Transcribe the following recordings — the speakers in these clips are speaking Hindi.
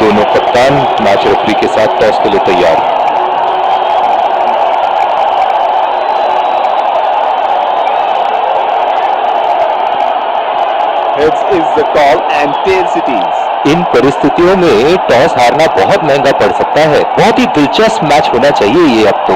दोनों कप्तान मैच रेफरी के साथ टॉस के लिए तैयार। Heads is the call and tails it is. इन परिस्थितियों में टॉस हारना बहुत महंगा पड़ सकता है। बहुत ही दिलचस्प मैच होना चाहिए ये अब तो।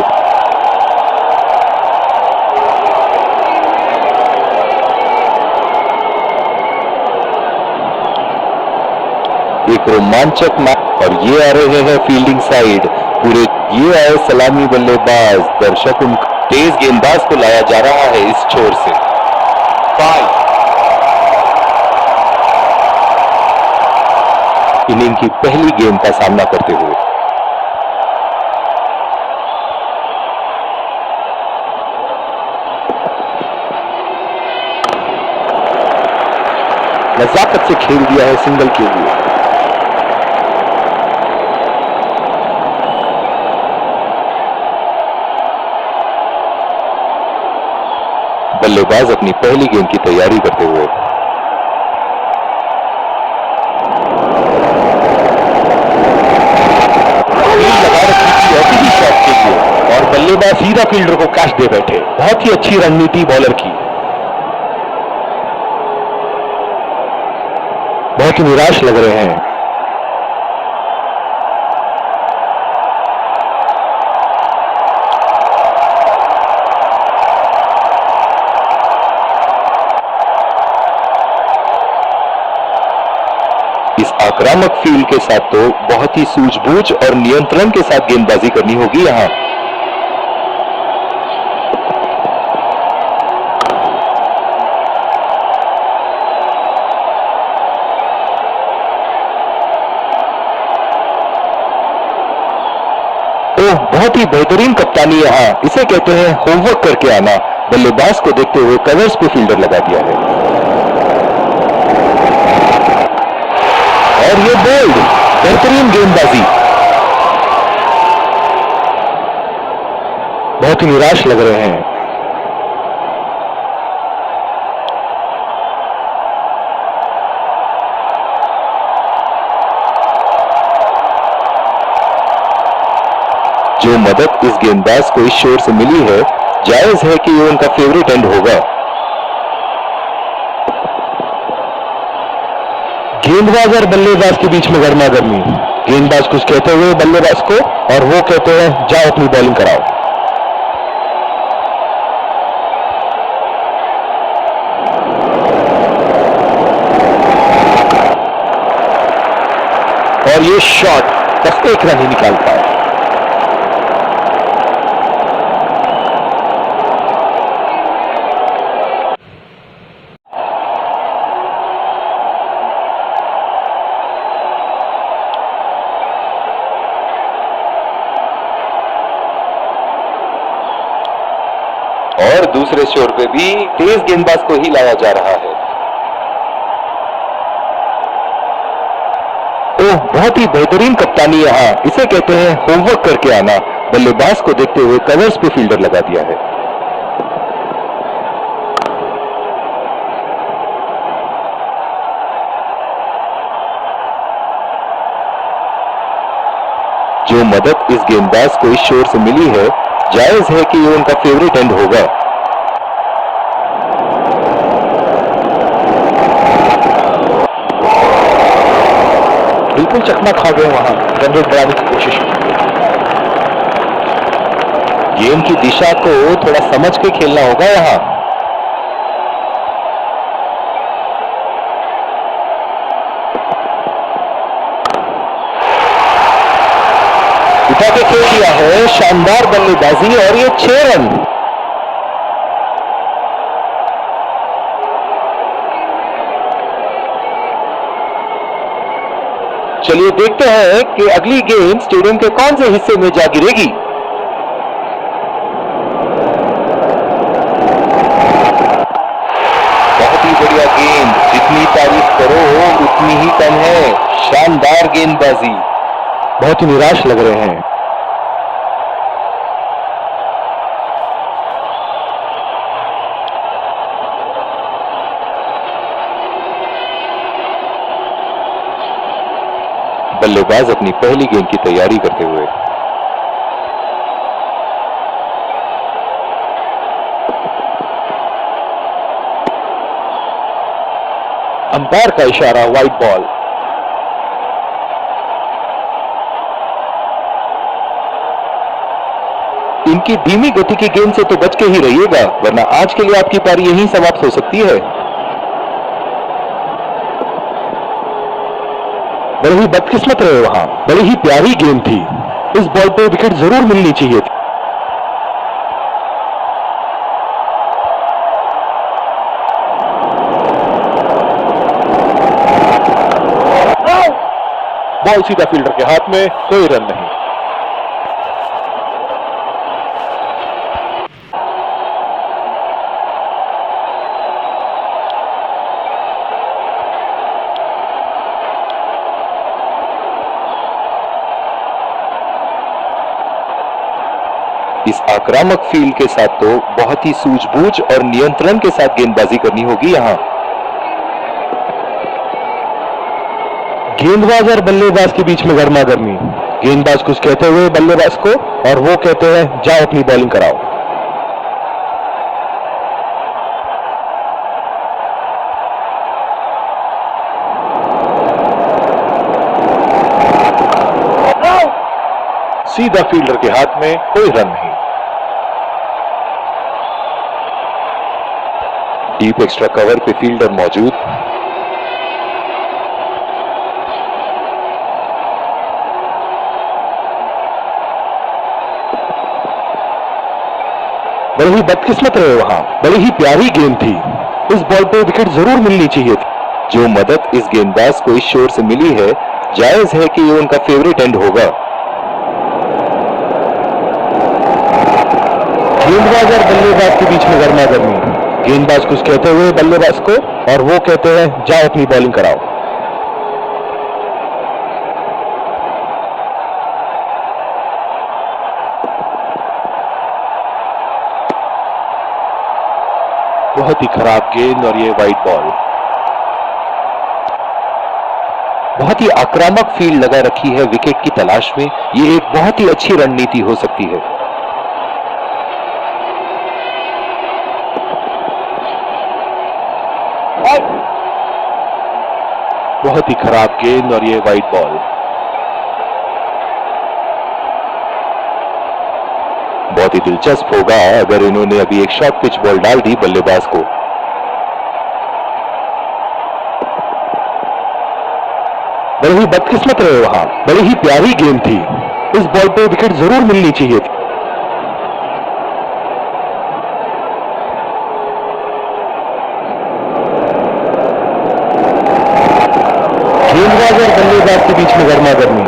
एक रोमांचक मैच और ये आ रहे हैं फील्डिंग साइड पूरे। ये आए सलामी बल्लेबाज। दर्शक उन तेज गेंदबाज को लाया जा रहा है इस छोर से। 5 इनिंग की पहली गेंद का सामना करते हुए नजाकत से खेल दिया है सिंगल के लिए। बल्लेबाज अपनी पहली गेंद की तैयारी करते हुए लगा रखी थी ऐसी ही शॉट के लिए और बल्लेबाज सीधा फील्डर को कैच दे बैठे। बहुत ही अच्छी रणनीति बॉलर की। बहुत ही निराश लग रहे हैं। इस आक्रामक फील्ड के साथ तो बहुत ही सूझबूझ और नियंत्रण के साथ गेंदबाजी करनी होगी यहां। तो बहुत ही बेहतरीन कप्तानी यहां। इसे कहते हैं होमवर्क करके आना। बल्लेबाज को देखते हुए कवर्स पे फील्डर लगा दिया है और ये बोल्ड बेहतरीन गेंदबाजी। बहुत ही निराश लग रहे हैं। जो मदद इस गेंदबाज को इस शोर से मिली है, जायज है कि ये उनका फेवरेट एंड होगा। गेंदबाज और बल्लेबाज के बीच में गर्मा गर्मी। गेंदबाज कुछ कहते हुए बल्लेबाज को और वो कहते हैं जाओ अपनी बॉलिंग कराओ। और ये शॉट बस एक रन ही निकाल पाए। और दूसरे छोर पे भी तेज गेंदबाज को ही लाया जा रहा है। तो बहुत ही बेहतरीन कप्तानी यहां। इसे कहते हैं होमवर्क करके आना। बल्लेबाज को देखते हुए कवर्स पे फील्डर लगा दिया है। जो मदद इस गेंदबाज को इस शोर से मिली है, जायज है कि ये उनका फेवरेट एंड होगा। बिल्कुल चकमा खा गए वहां। रन रेट बढ़ाने की कोशिश की। गेम की दिशा को थोड़ा समझ के खेलना होगा यहां। उठा के खेल दिया है। शानदार बल्लेबाजी और ये 6 रन। चलिए देखते हैं कि अगली गेंद स्टेडियम के कौन से हिस्से में जा गिरेगी। बहुत ही बढ़िया गेंद। जितनी तारीफ करो उतनी ही कम है। शानदार गेंदबाजी। बहुत ही निराश लग रहे हैं। बल्लेबाज अपनी पहली गेंद की तैयारी करते हुए। अंपायर का इशारा, वाइड बॉल। इनकी धीमी गति की गेंद से तो बच के ही रहिएगा, वरना आज के लिए आपकी पारी यहीं समाप्त हो सकती है। बड़ी ही बदकिस्मत रहे वहां, बड़ी ही प्यारी गेंद थी। इस बॉल पे विकेट जरूर मिलनी चाहिए थी। बॉल सीधा फील्डर के हाथ में, कोई रन नहीं। इस आक्रामक फील्ड के साथ तो बहुत ही सूझबूझ और नियंत्रण के साथ गेंदबाजी करनी होगी यहां। गेंदबाज और बल्लेबाज के बीच में गर्मा गर्मी। गेंदबाज कुछ कहते हुए बल्लेबाज को, और वो कहते हैं जाओ अपनी बॉलिंग कराओ। सीधा फील्डर के हाथ में, कोई रन नहीं। डीप एक्स्ट्रा कवर पे फील्डर मौजूद। बड़ी ही बदकिस्मत रहे वहां, बड़ी ही प्यारी गेंद थी। इस बॉल पे विकेट जरूर मिलनी चाहिए थी। जो मदद इस गेंदबाज को इस शोर से मिली है, जायज है कि ये उनका फेवरेट एंड होगा। गेंदबाज और बल्लेबाज के बीच में गर्मा गर्मी। गेंदबाज कुछ कहते हुए बल्लेबाज को, और वो कहते हैं जाओ अपनी बॉलिंग कराओ। बहुत ही खराब गेंद और ये वाइड बॉल। बहुत ही आक्रामक फील्ड लगा रखी है विकेट की तलाश में। ये एक बहुत ही अच्छी रणनीति हो सकती है। बहुत ही खराब गेंद और ये वाइड बॉल। बहुत ही दिलचस्प होगा अगर इन्होंने अभी एक शॉर्ट पिच बॉल डाल दी बल्लेबाज को। बड़ी ही बदकिस्मत रहे वहां, बड़ी ही प्यारी गेंद थी। इस बॉल पे विकेट जरूर मिलनी चाहिए थी। गेंदबाज और बल्लेबाज के बीच में गर्मा गर्मी।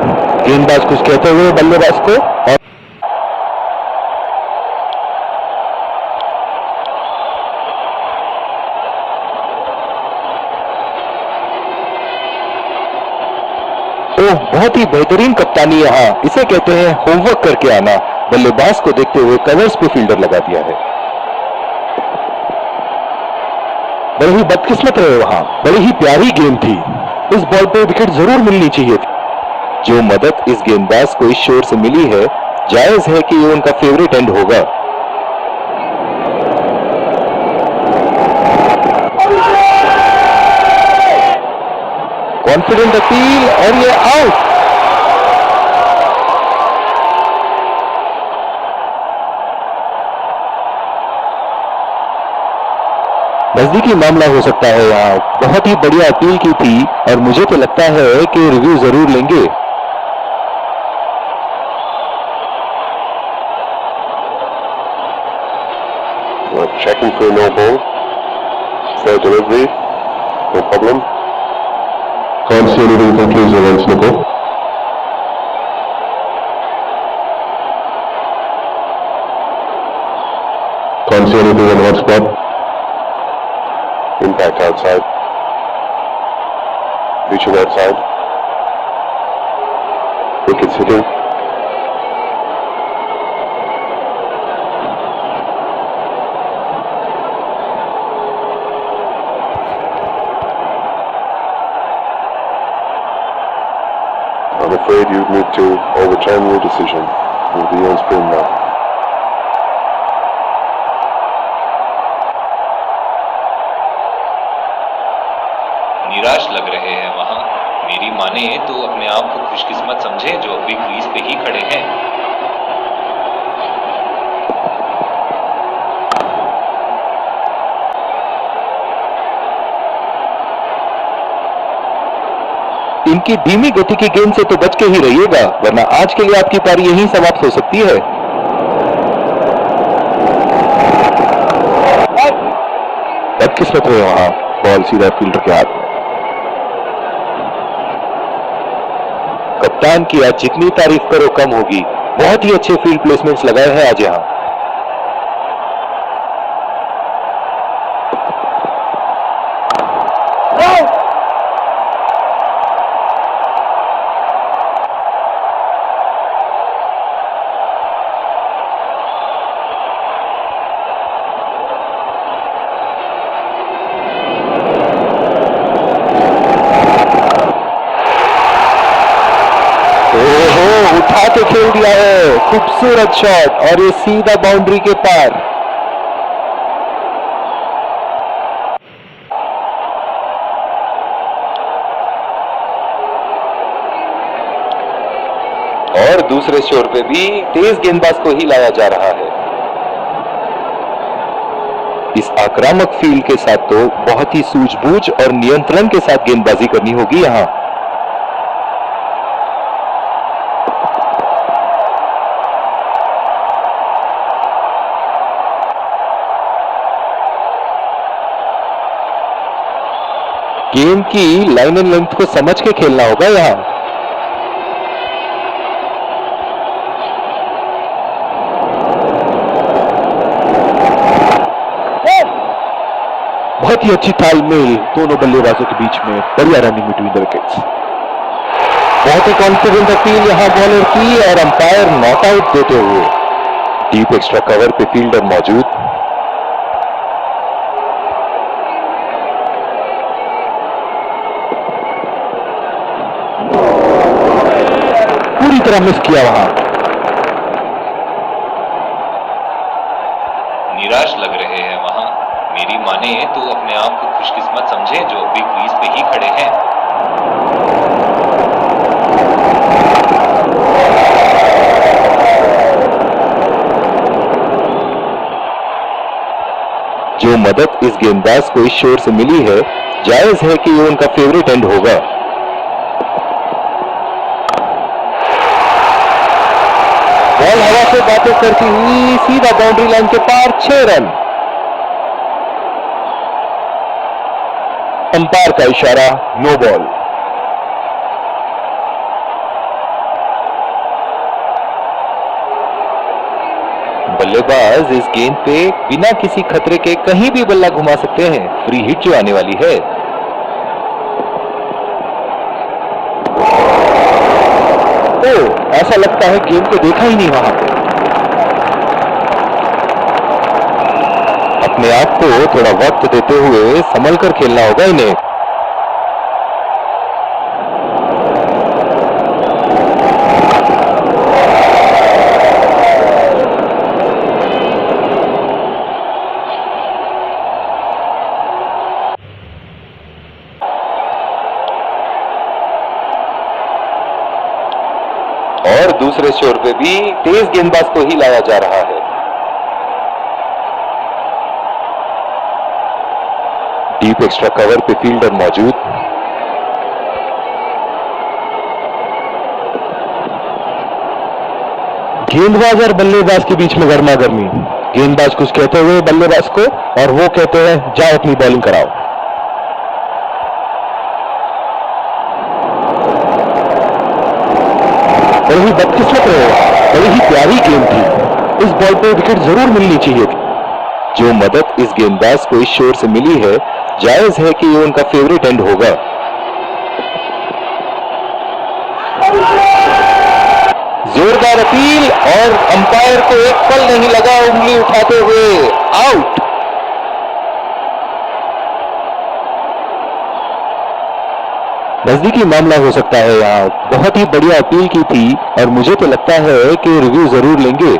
गेंदबाज कुछ कहते हुए बल्लेबाज को, और ओह, बहुत ही बेहतरीन कप्तानी यहाँ। इसे कहते हैं होमवर्क करके आना। बल्लेबाज को देखते हुए कवर्स पे फील्डर लगा दिया है। बड़ी ही बदकिस्मत रहे वहां, बड़ी ही प्यारी गेंद थी। इस बॉल पे विकेट जरूर मिलनी चाहिए थी। जो मदद इस गेंदबाज को इस शोर से मिली है, जायज है कि ये उनका फेवरेट एंड होगा। कॉन्फिडेंट अपील और ये आउट। नजदीकी मामला हो सकता है यहाँ। बहुत ही बढ़िया अपील की थी और मुझे तो लगता है कि रिव्यू जरूर लेंगे। Checking for no ball. Fair delivery. No problem. Can't see anything conclusive on Snickle. Can't see anything on hot spot. Impact outside. Reaching outside. Wicket sitting. On the afraid you need to overturn your decision. You'll be on spin now. निराश लग रहे हैं वहां। मेरी माने तो अपने आप को खुशकिस्मत समझे जो अभी क्रीज पे ही खड़े हैं। इनकी धीमी गति की गेंद से तो बच के ही रहिएगा, वरना आज के लिए आपकी पारी यहीं समाप्त हो सकती है। बदकिस्मत हुए वहां, बॉल सीधा फील्डर के हाथ में। कप्तान की आज जितनी तारीफ करो कम होगी। बहुत ही अच्छे फील्ड प्लेसमेंट्स लगाए हैं आज यहां। उठा के खेल दिया है, खूबसूरत शॉट, और ये सीधा बाउंड्री के पार। और दूसरे छोर पे भी तेज गेंदबाज को ही लाया जा रहा है। इस आक्रामक फील्ड के साथ तो बहुत ही सूझबूझ और नियंत्रण के साथ गेंदबाजी करनी होगी यहां। गेम की लाइन एंड लेंथ को समझ के खेलना होगा यहां। बहुत ही अच्छी तालमेल दोनों बल्लेबाजों के बीच में, बढ़िया रनिंग बिटवीन द विकेट्स। बहुत ही कॉन्फिडेंट अपील यहां बॉलर की, और अंपायर नॉट आउट देते हुए। डीप एक्स्ट्रा कवर पे फील्डर मौजूद। पूरी तरह मिस किया वहां। निराश लग रहे हैं वहां। मेरी माने तो अपने आप को खुशकिस्मत समझे जो अभी क्रीज पे ही खड़े हैं। जो मदद इस गेंदबाज को इस शोर से मिली है, जायज है कि ये उनका फेवरेट एंड होगा। बॉल हवा से बातें करती हुई सीधा बाउंड्री लाइन के पार, 6 रन। अंपायर का इशारा, नो बॉल। बल्लेबाज इस गेंद पे बिना किसी खतरे के कहीं भी बल्ला घुमा सकते हैं। फ्री हिट जो आने वाली है। ऐसा लगता है गेम को देखा ही नहीं वहां पे। अपने आप को थोड़ा वक्त देते हुए संभल कर खेलना होगा इन्हें। और दूसरे छोर पे भी तेज गेंदबाज को ही लाया जा रहा है। डीप एक्स्ट्रा कवर पे फील्डर मौजूद। गेंदबाज और बल्लेबाज के बीच में गर्मा गर्मी। गेंदबाज कुछ कहते हुए बल्लेबाज को, और वो कहते हैं जाओ अपनी बॉलिंग कराओ। बड़ी ही बदकिस्मत रहे, बड़ी ही प्यारी गेम थी। इस बॉल पे विकेट जरूर मिलनी चाहिए थी। जो मदद इस गेंदबाज को इस शोर से मिली है, जायज है कि ये उनका फेवरेट एंड होगा। जोरदार अपील, और अंपायर को एक पल नहीं लगा उंगली उठाते हुए आउट। नजदीकी मामला हो सकता है यहाँ। बहुत ही बढ़िया अपील की थी और मुझे तो लगता है कि रिव्यू जरूर लेंगे।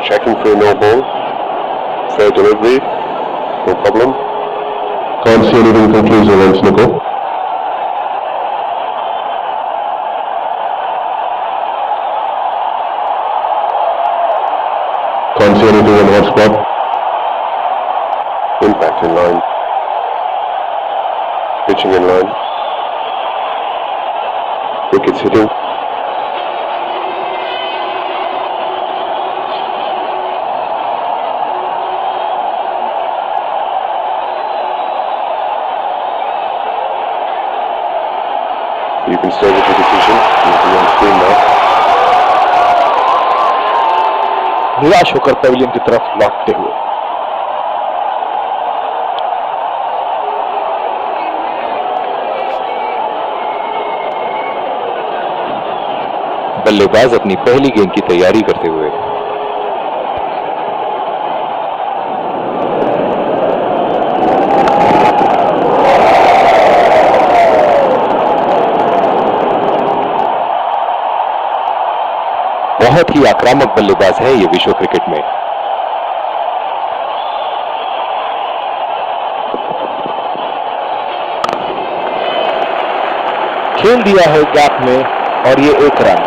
Checking for a no ball. Fair delivery. No problem. Can't see anything conclusive on Snickle. Can't see anything on hot spot. Impact in line. Pitching in line. Wickets hitting. You can stay with the decision. You'll be on screen now. निराश होकर पेविलियन की तरफ लौटते हुए। बल्लेबाज अपनी पहली गेंद की तैयारी करते हुए। बहुत ही आक्रामक बल्लेबाज है ये विश्व क्रिकेट में। खेल दिया है गैप में और ये 1 रन।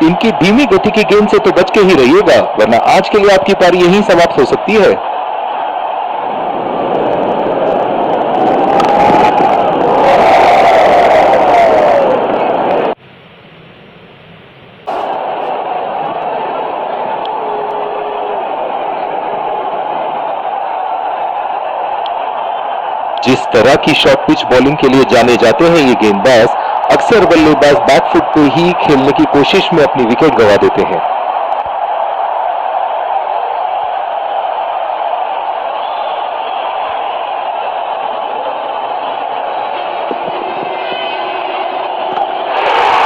इनकी धीमी गति की गेंद से तो बच के ही रहिएगा, वरना आज के लिए आपकी पारी यहीं समाप्त हो सकती है। जिस तरह की शॉर्ट पिच बॉलिंग के लिए जाने जाते हैं ये गेंदबाज, अक्सर बल्लेबाज बैकफुट पे ही खेलने की कोशिश में अपनी विकेट गंवा देते हैं।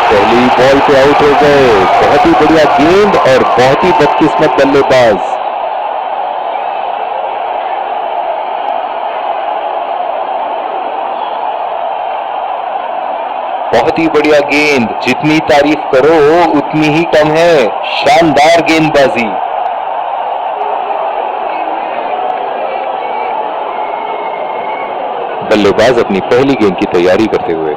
पहली बॉल पे आउट हो गए। बहुत ही बढ़िया गेंद और बहुत ही बदकिस्मत बल्लेबाज। बहुत ही बढ़िया गेंद, जितनी तारीफ करो उतनी ही कम है। शानदार गेंदबाजी। बल्लेबाज अपनी पहली गेंद की तैयारी करते हुए।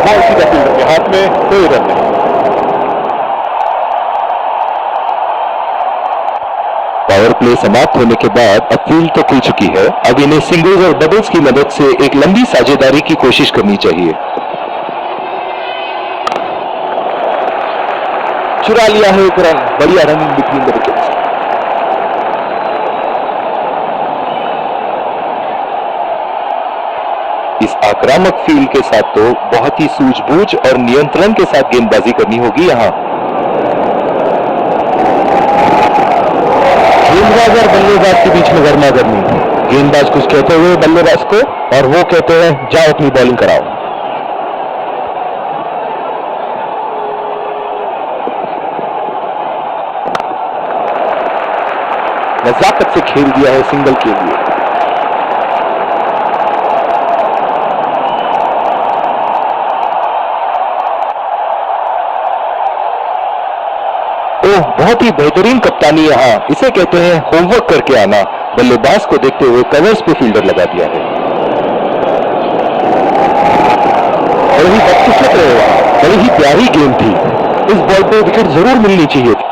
बॉल सीधा फील्डर के हाथ में, कोई रन नहीं। पावर प्ले समाप्त होने के बाद अब फील्ड तो खुल चुकी है। अब इन्हें सिंगल्स और डबल्स की मदद से एक लंबी साझेदारी की कोशिश करनी चाहिए। चुरा लिया है 1 रन। बढ़िया रनिंग बिटवीन द विकेट्स। इस आक्रामक फील्ड के साथ तो बहुत ही सूझबूझ और नियंत्रण के साथ गेंदबाजी करनी होगी यहाँ। गेंदबाज और बल्लेबाज के बीच में गर्मा गर्मी। गेंदबाज कुछ कहते हुए बल्लेबाज को, और वो कहते हैं जाओ अपनी बॉलिंग कराओ। नजाकत से खेल दिया है सिंगल के लिए। ओह, बहुत ही बेहतरीन कप्तानी यहाँ। इसे कहते हैं होमवर्क करके आना। बल्लेबाज को देखते हुए कवर्स पे फील्डर लगा दिया है। बड़ी ही बदकिस्मत रहे वहां। बड़ी ही प्यारी गेंद थी। इस बॉल पे विकेट जरूर मिलनी चाहिए थी।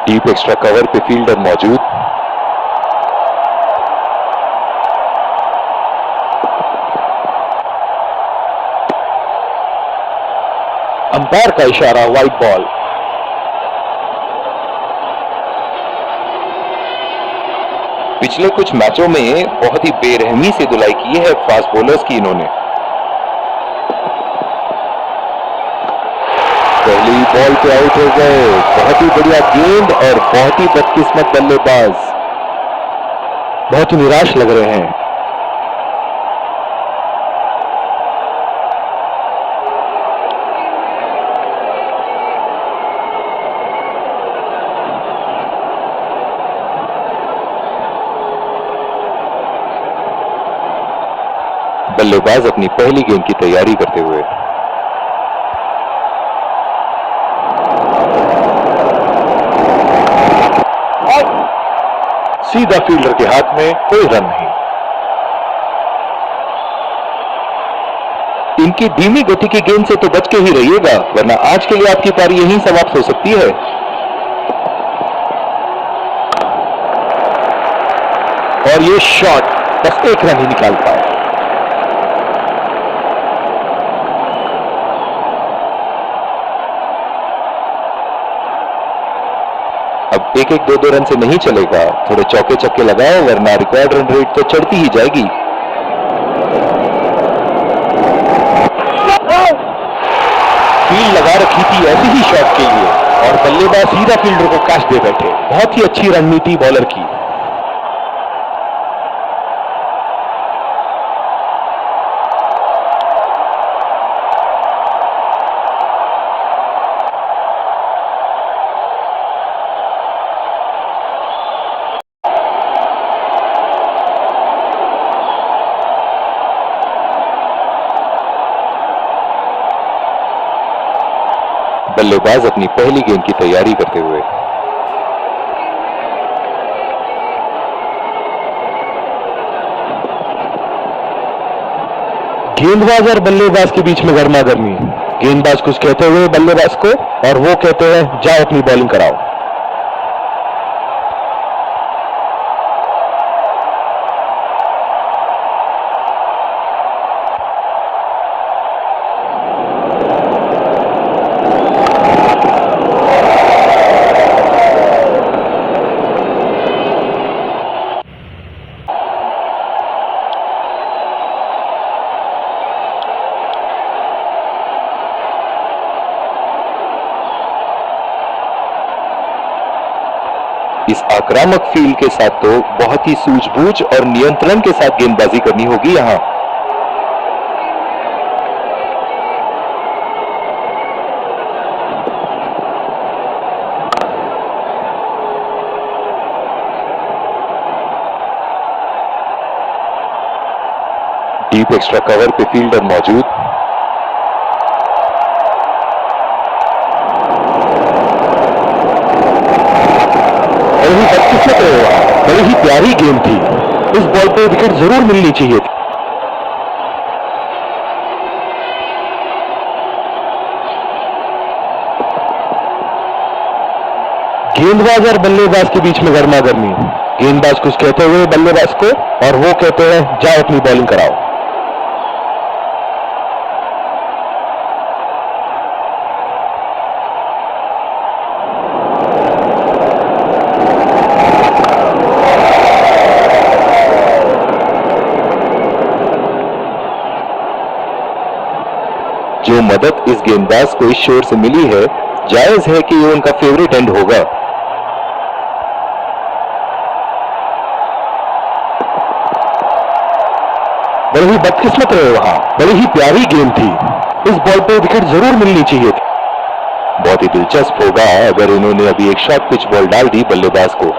डीप एक्स्ट्रा कवर पे फील्डर मौजूद। अंपायर का इशारा, वाइड बॉल। पिछले कुछ मैचों में बहुत ही बेरहमी से धुलाई की है फास्ट बॉलर्स की इन्होंने। पहली बॉल पे आउट हो गए। बहुत ही बढ़िया गेंद और बहुत ही बदकिस्मत बल्लेबाज। बहुत ही निराश लग रहे हैं। बल्लेबाज अपनी पहली गेंद की तैयारी करते हुए। सीधा फील्डर के हाथ में, कोई रन नहीं। इनकी धीमी गति की गेंद से तो बच के ही रहिएगा, वरना आज के लिए आपकी पारी यहीं समाप्त हो सकती है। और ये शॉट बस एक रन ही निकाल पाए। अब एक एक दो रन से नहीं चलेगा, थोड़े चौके छक्के लगाओ, वरना रिक्वायर्ड रन रेट तो चढ़ती ही जाएगी। फील्ड लगा रखी थी ऐसी ही शॉट के लिए और बल्लेबाज सीधा फील्डर को कैच दे बैठे। बहुत ही अच्छी रणनीति बॉलर की। बल्लेबाज अपनी पहली गेंद की तैयारी करते हुए। गेंदबाज और बल्लेबाज के बीच में गर्मा गर्मी। गेंदबाज कुछ कहते हुए बल्लेबाज को, और वो कहते हैं जाओ अपनी बॉलिंग कराओ। इस आक्रामक फील्ड के साथ तो बहुत ही सूझबूझ और नियंत्रण के साथ गेंदबाजी करनी होगी यहां। डीप एक्स्ट्रा कवर पे फील्डर मौजूद। बड़ी ही प्यारी गेंद थी। इस बॉल पे विकेट जरूर मिलनी चाहिए थी। गेंदबाज और बल्लेबाज के बीच में गर्मा गर्मी। गेंदबाज कुछ कहते हुए बल्लेबाज को, और वो कहते हैं जाओ अपनी बॉलिंग कराओ। जो मदद इस गेंदबाज को इस शोर से मिली है, जायज है कि ये उनका फेवरेट एंड होगा। बड़ी ही बदकिस्मत रहे वहां। बड़ी ही प्यारी गेंद थी। इस बॉल पे विकेट जरूर मिलनी चाहिए थी। बहुत ही दिलचस्प होगा अगर इन्होंने अभी एक शॉर्ट पिच बॉल डाल दी बल्लेबाज को।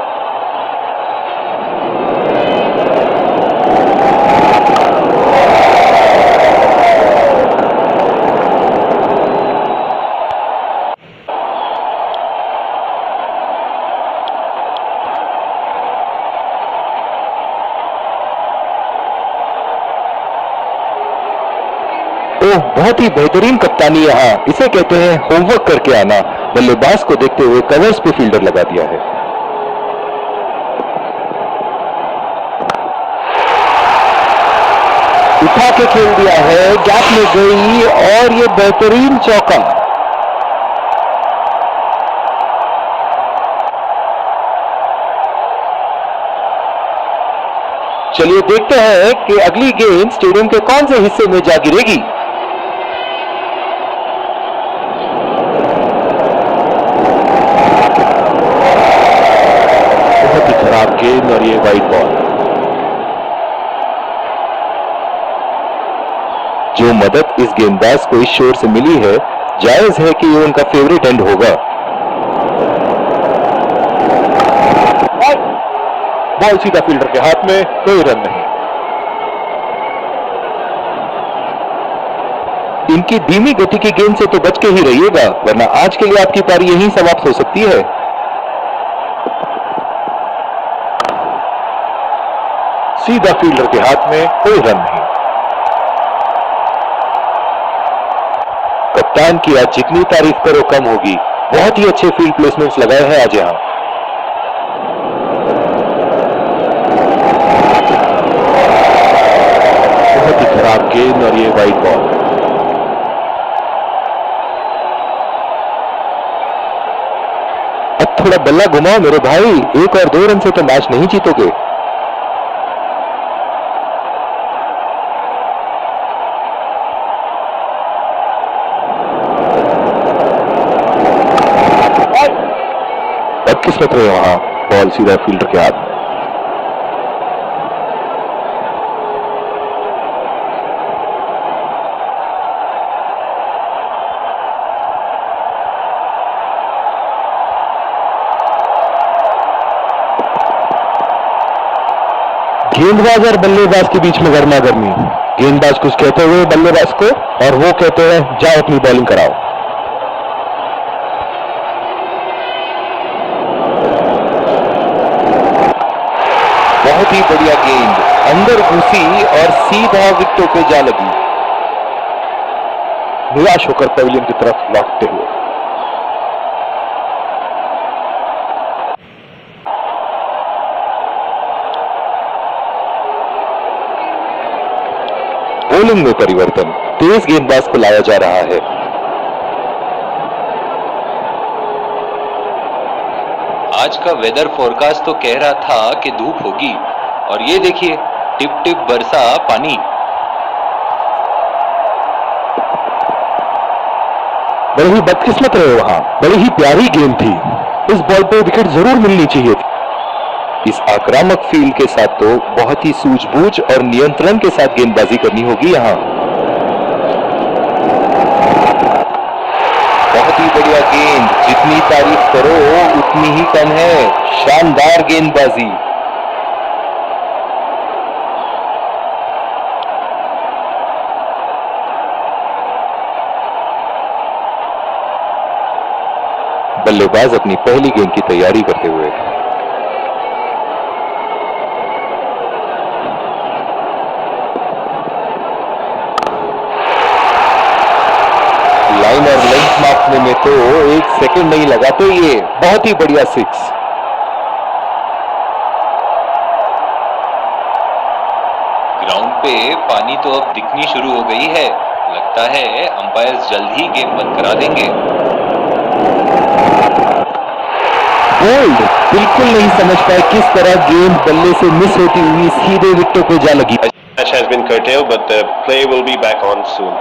बहुत ही बेहतरीन कप्तानी यहाँ, इसे कहते हैं होमवर्क करके आना। बल्लेबाज को देखते हुए कवर्स पे फील्डर लगा दिया है। उठा के खेल दिया है, गैप में गई और ये बेहतरीन चौका। चलिए देखते हैं कि अगली गेंद स्टेडियम के कौन से हिस्से में जा गिरेगी। बहुत ही खराब गेंद और ये वाइड बॉल। जो मदद इस गेंदबाज को इस शोर से मिली है, जायज है कि ये उनका फेवरेट एंड होगा। बॉल सीधा फील्डर के हाथ में, कोई रन नहीं। इनकी धीमी गति की गेंद से तो बच के ही रहिएगा, वरना आज के लिए आपकी पारी यहीं समाप्त हो सकती है। सीधा फील्डर के हाथ में, कोई रन नहीं। कप्तान की आज जितनी तारीफ करो कम होगी। बहुत ही अच्छे फील्ड प्लेसमेंट्स लगाए हैं आज यहां। बहुत ही खराब गेंद और ये वाइड बॉल। अब थोड़ा बल्ला घुमाओ मेरे भाई, 1 और 2 रन से तो मैच नहीं जीतोगे। बदकिस्मत रहे वहां, बॉल सीधा फील्डर के हाथ में। गेंदबाज और बल्लेबाज के बीच में गर्मा गर्मी। गेंदबाज कुछ कहते हुए बल्लेबाज को, और वो कहते हैं जाओ अपनी बॉलिंग कराओ। बहुत ही बढ़िया गेंद अंदर घुसी और सीधा विकेटों पे जा लगी। निराश होकर पवेलियन की तरफ लौटते हुए। बॉलिंग में परिवर्तन, तेज गेंदबाज को लाया जा रहा है। आज का वेदर फोरकास्ट तो कह रहा था कि धूप होगी, और ये देखिए टिप टिप बरसा पानी। बड़ी ही बदकिस्मत रहे वहां, बड़ी ही प्यारी गेंद थी। इस बॉल पे विकेट जरूर मिलनी चाहिए थी। इस आक्रामक फील्ड के साथ तो बहुत ही सूझबूझ और नियंत्रण के साथ गेंदबाजी करनी होगी यहां। बहुत ही बढ़िया गेंद, जितनी तारीफ करो उतनी ही कम है। शानदार गेंदबाजी। बल्लेबाज अपनी पहली गेंद की तैयारी करते हुए। लाइन और लेंथ मापने में तो 1 सेकंड नहीं लगाते ये। बहुत ही बढ़िया 6। ग्राउंड पे पानी तो अब दिखनी शुरू हो गई है। लगता है अंपायर्स जल्द ही गेम बंद करा देंगे। बोल्ड, बिल्कुल नहीं समझ पाए किस तरह गेंद बल्ले से मिस होती हुई सीधे विकेटों पे जा लगी। Match has been curtailed, but the play will be back on soon.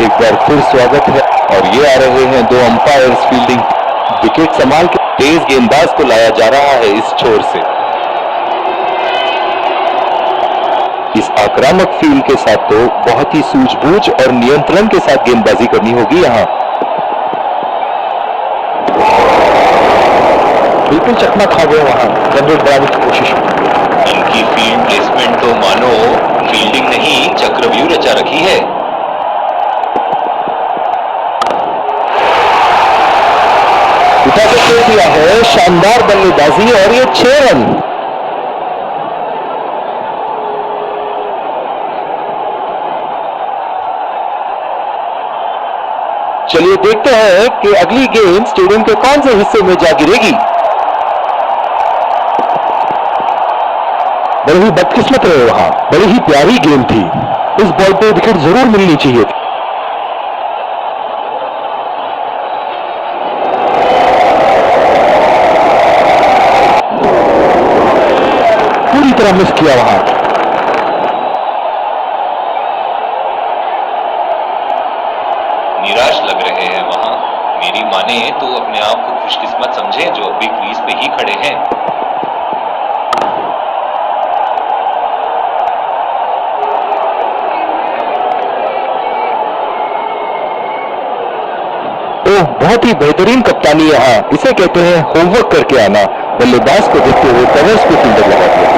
एक बार फिर स्वागत है, और ये आ रहे हैं 2 अंपायर्स फील्डिंग। विकेट संभाल के तेज गेंदबाज को लाया जा रहा है इस छोर से। इस आक्रामक फील्ड के साथ तो बहुत ही सूझबूझ और नियंत्रण के साथ गेंदबाजी करनी होगी यहां। बिल्कुल चकना खा गए वहां, रन रेट बढ़ाने की कोशिश। इनकी फील्ड प्लेसमेंट तो मानो फील्डिंग नहीं चक्रव्यूह रचा रखी है। उठा के खेल दिया है, शानदार बल्लेबाजी, और ये 6 रन। चलिए देखते हैं कि अगली गेंद स्टेडियम के कौन से हिस्से में जा गिरेगी। बड़ी ही बदकिस्मत रहे वहां, बड़ी ही प्यारी गेंद थी, इस बॉल पे विकेट जरूर मिलनी चाहिए थी। पूरी तरह मिस किया वहां। निराश लग रहे हैं वहां। मेरी माने तो अपने आप को खुशकिस्मत समझें जो अभी क्रीज पे ही खड़े हैं। ओह, बहुत ही बेहतरीन कप्तानी यहाँ, इसे कहते हैं होमवर्क करके आना। बल्लेबाज को देखते हुए कवर्स पे फील्डर लगा दिया।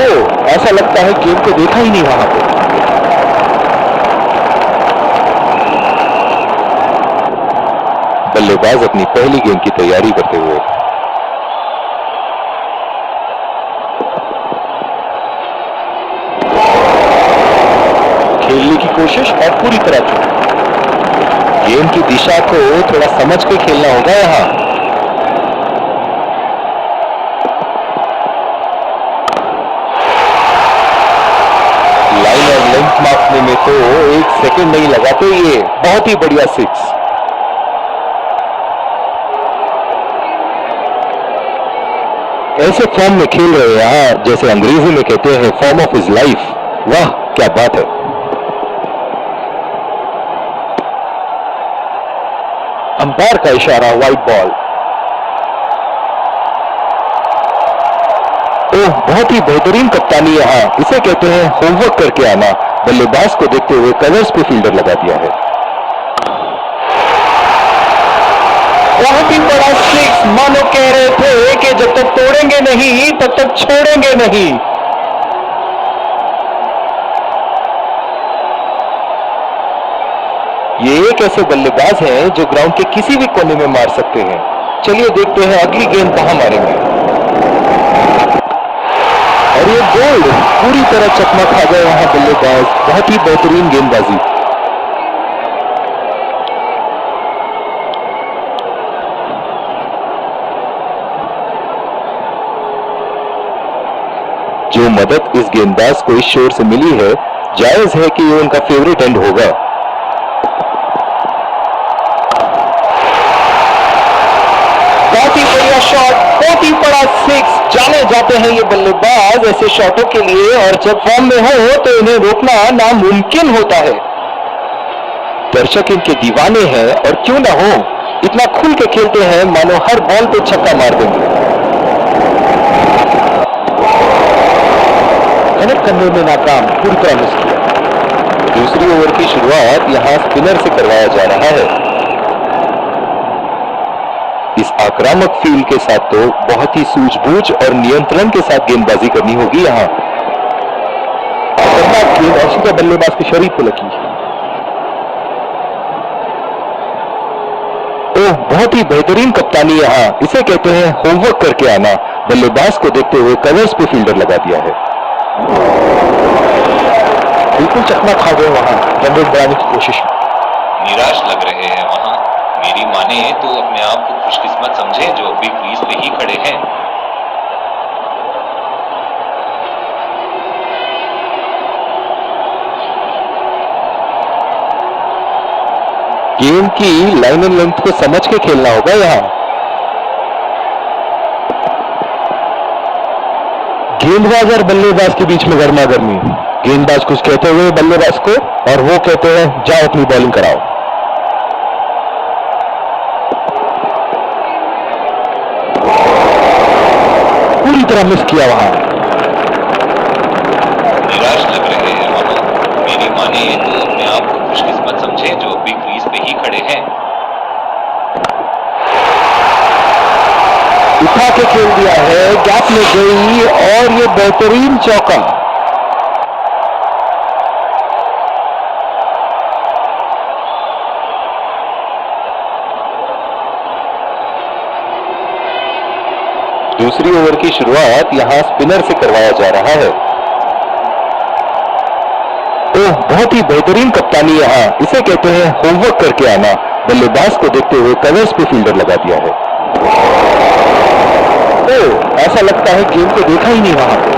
ओह, ऐसा लगता है गेंद को देखा ही नहीं वहां पे। बल्लेबाज अपनी पहली गेंद की तैयारी करते हुए। खेलने की कोशिश और पूरी तरह चूक। गेंद की दिशा को थोड़ा समझ के खेलना होगा यहाँ। लाइन और लेंथ मापने में तो 1 सेकंड नहीं लगाते ये। बहुत ही बढ़िया 6। ऐसे फॉर्म में खेल रहे हैं यहाँ, जैसे अंग्रेजी में कहते हैं फॉर्म ऑफ हिज लाइफ। वाह, क्या बात है। अंपायर का इशारा, वाइड बॉल। ओह, बहुत ही बेहतरीन कप्तानी यहाँ, इसे कहते हैं होमवर्क करके आना। बल्लेबाज को देखते हुए कवर्स पे फील्डर लगा दिया है। बहुत ही बड़ा 6। मानो कह रहे थे कि जब तक तोड़ेंगे नहीं तब तक छोड़ेंगे नहीं। ये एक ऐसे बल्लेबाज हैं जो ग्राउंड के किसी भी कोने में मार सकते हैं। चलिए देखते हैं अगली गेंद कहां मारेंगे। और ये गोल्ड, पूरी तरह चकमा खा गए वहां बल्लेबाज। बहुत ही बेहतरीन गेंदबाजी। जो मदद इस गेंदबाज को इस शोर से मिली है, जायज है कि ये उनका फेवरेट एंड होगा। बहुत ही बढ़िया शॉट, बहुत ही बड़ा 6। जाने जाते हैं ये बल्लेबाज ऐसे शॉटों के लिए, और जब फॉर्म में हो तो इन्हें रोकना नामुमकिन होता है। दर्शक इनके दीवाने हैं, और क्यों ना हो, इतना खुल के खेलते हैं मानो हर बॉल पे छक्का मार देंगे। कनेक्ट करने में नाकाम, पूरी तरह मिस किया। दूसरी ओवर की शुरुआत यहां स्पिनर से करवाया जा रहा है। इस आक्रामक फील्ड के साथ तो बहुत ही सूझबूझ और नियंत्रण के साथ गेंदबाजी करनी होगी यहां। खतरनाक गेंद और सीधा बल्लेबाज के शरीर को लगी। ओह, बहुत ही बेहतरीन कप्तानी यहां, इसे कहते हैं होमवर्क करके आना। बल्लेबाज को देखते हुए कवर्स पे फील्डर लगा दिया है। बिल्कुल चकमा खा गए वहां रन रेट बढ़ाने की कोशिश में। निराश लग रहे हैं वहां। मेरी माने तो अपने आप को खुशकिस्मत समझें जो अभी क्रीज पे ही खड़े हैं। गेम की लाइन एंड लेंथ को समझ के खेलना होगा यहाँ। गेंदबाज और बल्लेबाज के बीच में गर्मा गर्मी। गेंदबाज कुछ कहते हुए बल्लेबाज को, और वो कहते हैं जाओ अपनी बॉलिंग कराओ। पूरी तरह मिस किया वहां। निराश लग रहे हैं वहां। मेरी माने तो अपने आप को खुशकिस्मत समझें जो अभी क्रीज पे ही खड़े हैं। उठा के खेल दिया है, गैप में गई, और ये बेहतरीन चौका। दूसरी ओवर की शुरुआत यहां स्पिनर से करवाया जा रहा है। ओह, बहुत ही बेहतरीन कप्तानी यहाँ, इसे कहते हैं होमवर्क करके आना। बल्लेबाज को देखते हुए कवर्स पे फील्डर लगा दिया है। ओह, ऐसा लगता है गेम को देखा ही नहीं वहां पे।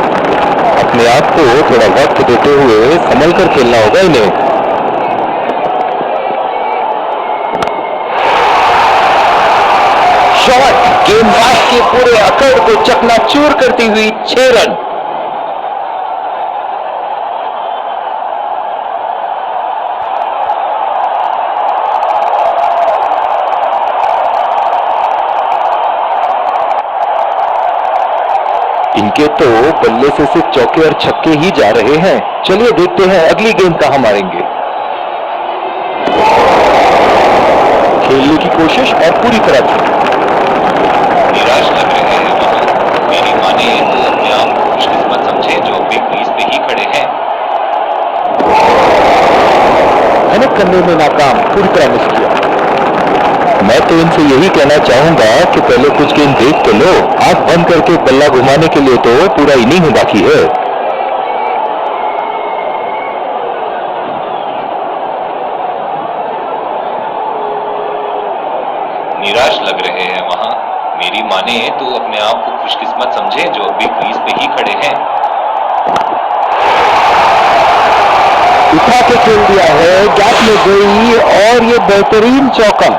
अपने आप को थोड़ा वक्त देते हुए संभल कर खेलना होगा इन्हें। शॉट, गेंदबाज के पूरे अकड़ को चकनाचूर करती हुई 6 रन। इनके तो बल्ले से सिर्फ चौके और छक्के ही जा रहे हैं। चलिए देखते हैं अगली गेंद कहां मारेंगे। खेलने की कोशिश और पूरी तरह की। निराश लग रहे हैं वहां। मेरी माने तो अपने आप को खुशकिस्मत समझे जो अपनी क्रीज पे ही खड़े हैं। मेहनत करने में नाकाम, पूरी तरह मिस किया। मैं तो इनसे यही कहना चाहूंगा कि पहले कुछ गेंद देख तो लो। आंख बंद करके बल्ला घुमाने के लिए तो पूरा इनिंग बाकी है। निराश लग रहे हैं वहां। मेरी माने तो अपने आप को खुशकिस्मत समझे जो अभी क्रीज पे ही खड़े हैं। उठा के खेल दिया है, गैप में गई और ये बेहतरीन चौका।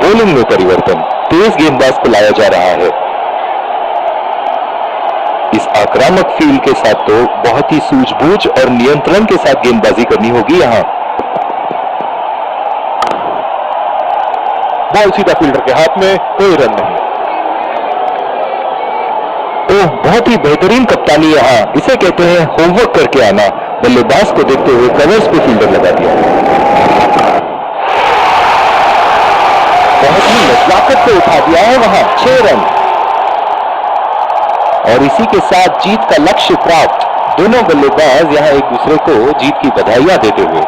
बॉलिंग में परिवर्तन, तेज गेंदबाज को लाया जा रहा है। इस आक्रामक फील्ड के साथ तो बहुत ही सूझबूझ और नियंत्रण के साथ गेंदबाजी करनी होगी यहां। बॉल सीधा फील्डर के हाथ में, कोई रन नहीं। ओह, बहुत ही बेहतरीन कप्तानी यहाँ, इसे कहते हैं होमवर्क करके आना। बल्लेबाज को देखते हुए कवर्स पे फील्डर लगा दिया। बहुत ही नजाकत से उठा दिया है वहां, 6 रन। और इसी के साथ जीत का लक्ष्य प्राप्त। दोनों बल्लेबाज यहाँ एक दूसरे को जीत की बधाइयां देते हुए